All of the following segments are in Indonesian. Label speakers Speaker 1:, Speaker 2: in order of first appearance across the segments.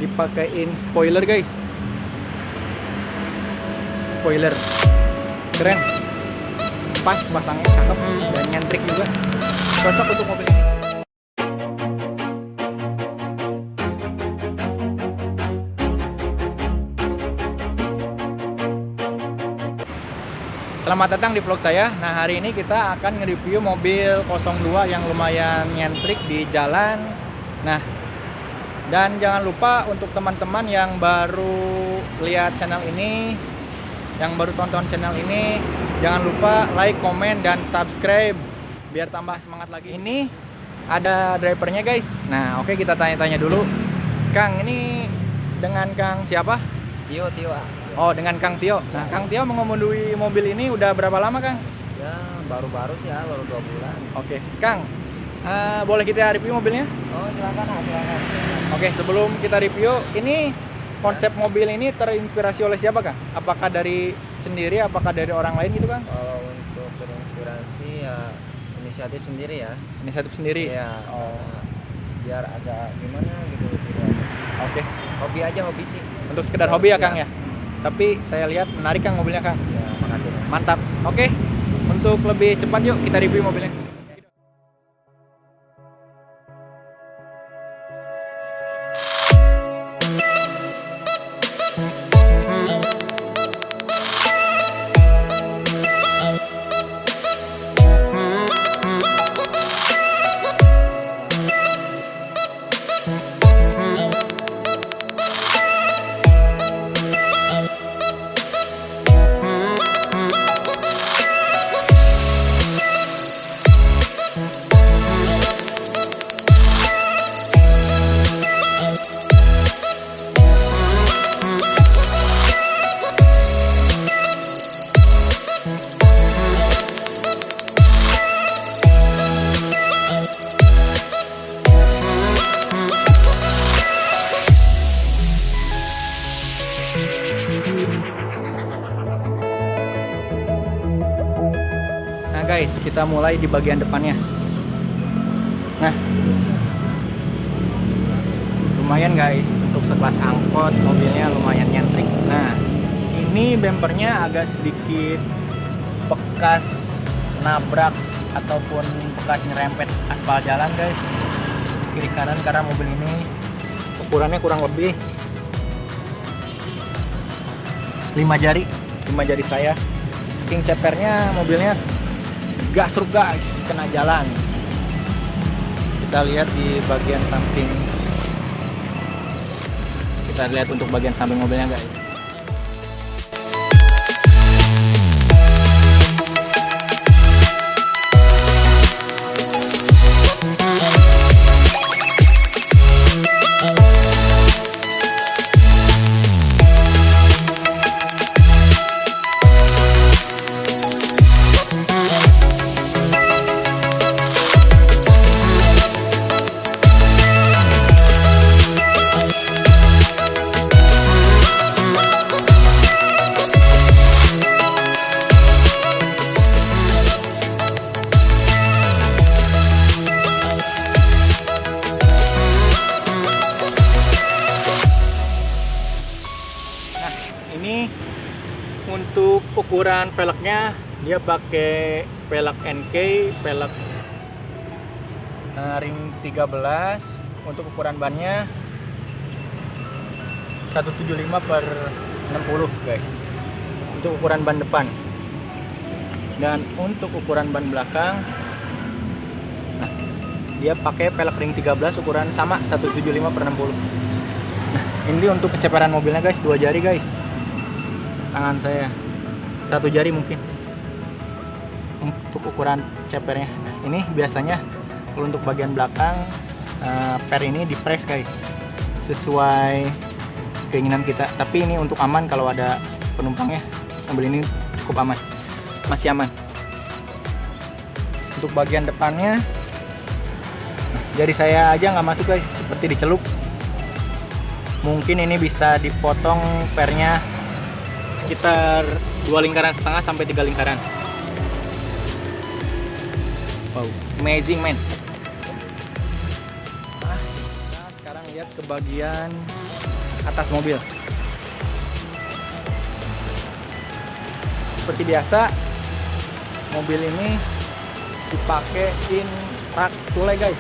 Speaker 1: dipakein spoiler guys. Spoiler keren, pas pasangnya cakep dan nyentrik juga, cocok untuk mobil ini. Selamat datang di vlog saya. Nah, hari ini kita akan nge-review mobil 02 yang lumayan nyentrik di jalan. Nah, dan jangan lupa untuk teman-teman yang baru lihat channel ini, yang baru tonton channel ini, jangan lupa like, komen, dan subscribe biar tambah semangat lagi. Ini ada drivernya guys. Nah, oke, kita tanya-tanya dulu. Kang, ini dengan Kang siapa?
Speaker 2: Tio.
Speaker 1: Oh, dengan Kang Tio. Nah, Kang Tio mengemudi mobil ini udah berapa lama, Kang?
Speaker 2: Ya, baru-baru sih ya, baru 2 bulan.
Speaker 1: Oke, Kang, boleh kita review mobilnya?
Speaker 2: Oh, silakan.
Speaker 1: Oke, sebelum kita review, ini konsep mobil ini terinspirasi oleh siapa, Kang? Apakah dari sendiri, apakah dari orang lain gitu, Kang?
Speaker 2: Kalau untuk terinspirasi ya inisiatif sendiri ya.
Speaker 1: Inisiatif sendiri?
Speaker 2: Iya.
Speaker 1: Oh.
Speaker 2: Biar agak gimana gitu.
Speaker 1: Oke.
Speaker 2: Hobi aja, hobi sih.
Speaker 1: Untuk sekedar hobi ya,
Speaker 2: Iya.
Speaker 1: Kang ya? Tapi saya lihat menarik, Kang, mobilnya, Kang.
Speaker 2: Ya, makasih.
Speaker 1: Mantap. Oke, untuk lebih cepat yuk kita review mobilnya. Nah guys, kita mulai di bagian depannya. Nah, lumayan guys, untuk sekelas angkot mobilnya lumayan nyentrik. Nah, ini bempernya agak sedikit bekas nabrak ataupun bekas nyerempet aspal jalan guys, kiri kanan, karena mobil ini ukurannya kurang lebih 5 jari saya. Saking cepernya mobilnya gasruk guys, kena jalan. Kita lihat di bagian samping. Kita lihat untuk bagian samping mobilnya guys. Ini untuk ukuran velgnya, dia pakai velg NK, velg ring 13. Untuk ukuran bannya 175/60 guys, untuk ukuran ban depan. Dan untuk ukuran ban belakang, nah, dia pakai velg ring 13 ukuran sama 175/60. Nah, ini untuk keceparan mobilnya guys, 2 jari guys. Tangan saya 1 jari mungkin untuk ukuran cepernya. Nah, ini biasanya kalau untuk bagian belakang per ini di press guys, sesuai keinginan kita. Tapi ini untuk aman, kalau ada penumpangnya, mobil ini cukup aman, masih aman. Untuk bagian depannya, jari saya aja nggak masuk guys, seperti dicelup. Mungkin ini bisa dipotong pernya sekitar 2,5 lingkaran sampai 3 lingkaran. Wow, amazing man. Nah, sekarang lihat ke bagian atas mobil. Seperti biasa, mobil ini dipakein rak tule guys,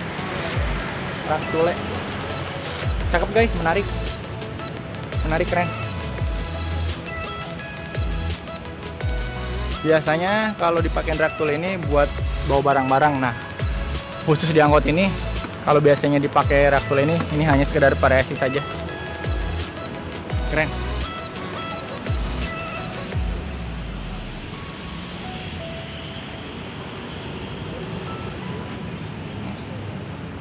Speaker 1: rak tule. Cakep guys, menarik, keren. Biasanya kalau dipakein rak tule ini buat bawa barang-barang. Nah, khusus di angkot ini, kalau biasanya dipakai rak tule ini hanya sekedar variasi saja. Keren.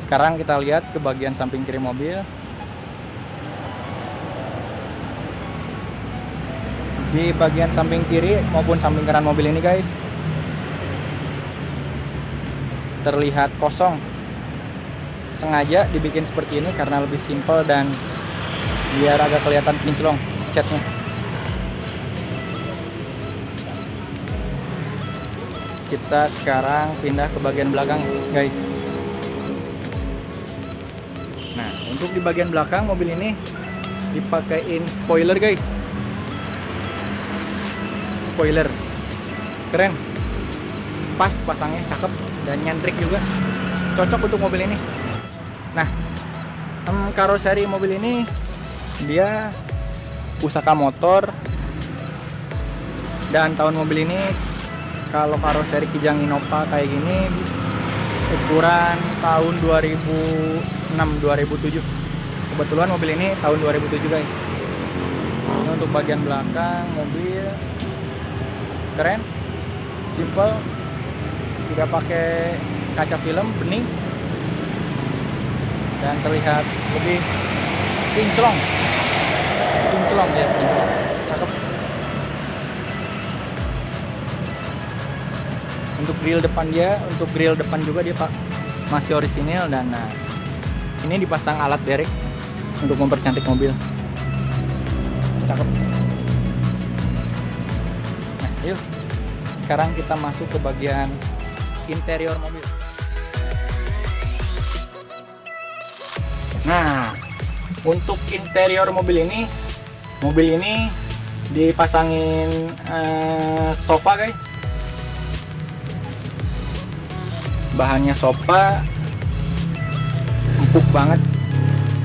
Speaker 1: Sekarang kita lihat ke bagian samping kiri mobil. Di bagian samping kiri maupun samping kanan mobil ini guys, terlihat kosong. Sengaja dibikin seperti ini karena lebih simpel dan biar agak kelihatan kinclong catnya. Kita sekarang pindah ke bagian belakang guys. Nah, untuk di bagian belakang mobil ini dipakein spoiler guys. Spoiler keren, pas pasangnya cakep dan nyentrik juga, cocok untuk mobil ini. Nah, karoseri mobil ini dia pusaka motor, dan tahun mobil ini kalau karoseri Kijang Innova kayak gini ukuran tahun 2006-2007. Kebetulan mobil ini tahun 2007 guys. Ini untuk bagian belakang mobil keren, simple, tidak pakai kaca film bening dan terlihat lebih kinclong ya, cakep. Untuk grill depan juga dia pak masih orisinil, dan nah, ini dipasang alat derek untuk mempercantik mobil, cakep. Nah, yuk sekarang kita masuk ke bagian interior mobil. Nah, untuk interior mobil ini dipasangin sofa guys. Bahannya sofa empuk banget.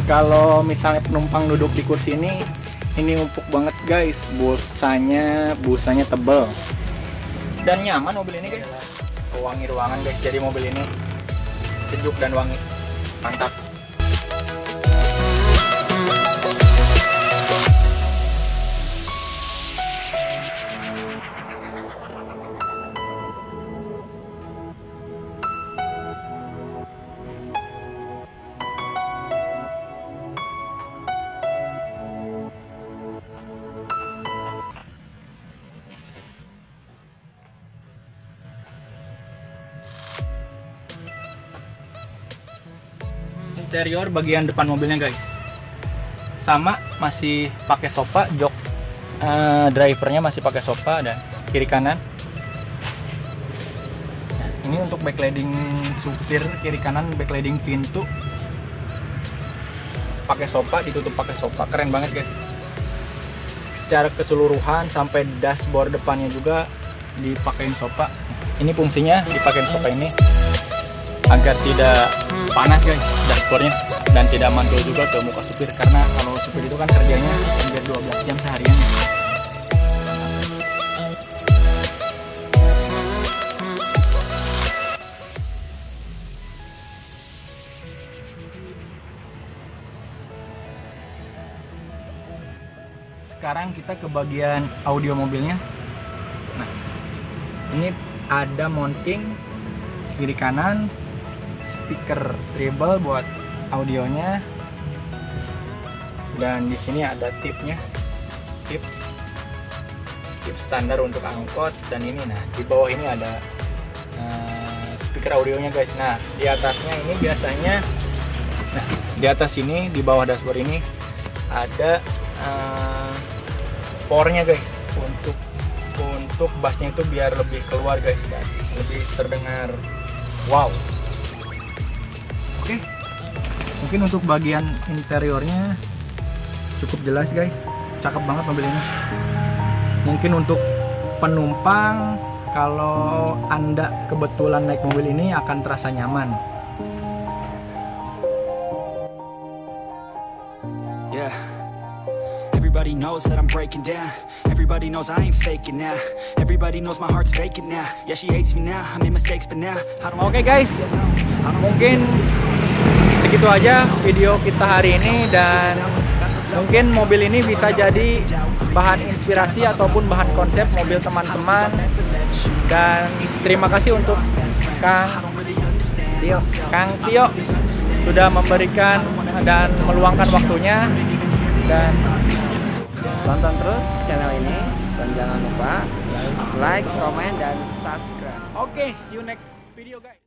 Speaker 1: Kalau misalnya penumpang duduk di kursi ini empuk banget guys. Busanya tebal dan nyaman mobil ini guys. Wangi ruangan guys, jadi mobil ini sejuk dan wangi, mantap. Interior bagian depan mobilnya guys, sama masih pakai sofa, jok drivernya masih pakai sofa dan kiri kanan. Nah, ini untuk backlighting supir kiri kanan, backlighting pintu pakai sofa, ditutup pakai sofa, keren banget guys. Secara keseluruhan sampai dashboard depannya juga dipakein sofa. Ini fungsinya dipakein sofa ini agar tidak panas guys dashboardnya, dan tidak mantul juga ke muka supir, karena kalau supir itu kan kerjanya hampir 12 jam seharian. Sekarang kita ke bagian audio mobilnya. Nah, ini ada mounting kiri kanan, speaker treble buat audionya, dan di sini ada tipnya, tip standar untuk angkot. Dan ini, nah di bawah ini ada speaker audionya guys. Nah di atasnya ini biasanya, nah di atas ini di bawah dashboard ini ada portnya guys, untuk bassnya itu biar lebih keluar guys dan lebih terdengar wow. Oke, mungkin untuk bagian interiornya cukup jelas guys, cakep banget mobil ini. Mungkin untuk penumpang, kalau Anda kebetulan naik mobil ini akan terasa nyaman.
Speaker 3: Yeah. Everybody knows that I'm breaking down. Everybody knows I ain't faking now. Everybody knows my heart's vacant now. Yeah, she hates me now. I made mistakes, but now I don't.
Speaker 1: Oke guys, mungkin segitu aja video kita hari ini, dan mungkin mobil ini bisa jadi bahan inspirasi ataupun bahan konsep mobil teman-teman. Dan terima kasih untuk Kang Tio sudah memberikan dan meluangkan waktunya. Dan
Speaker 2: Tonton terus channel ini dan jangan lupa like, komen, dan subscribe.
Speaker 1: oke, see you next video guys.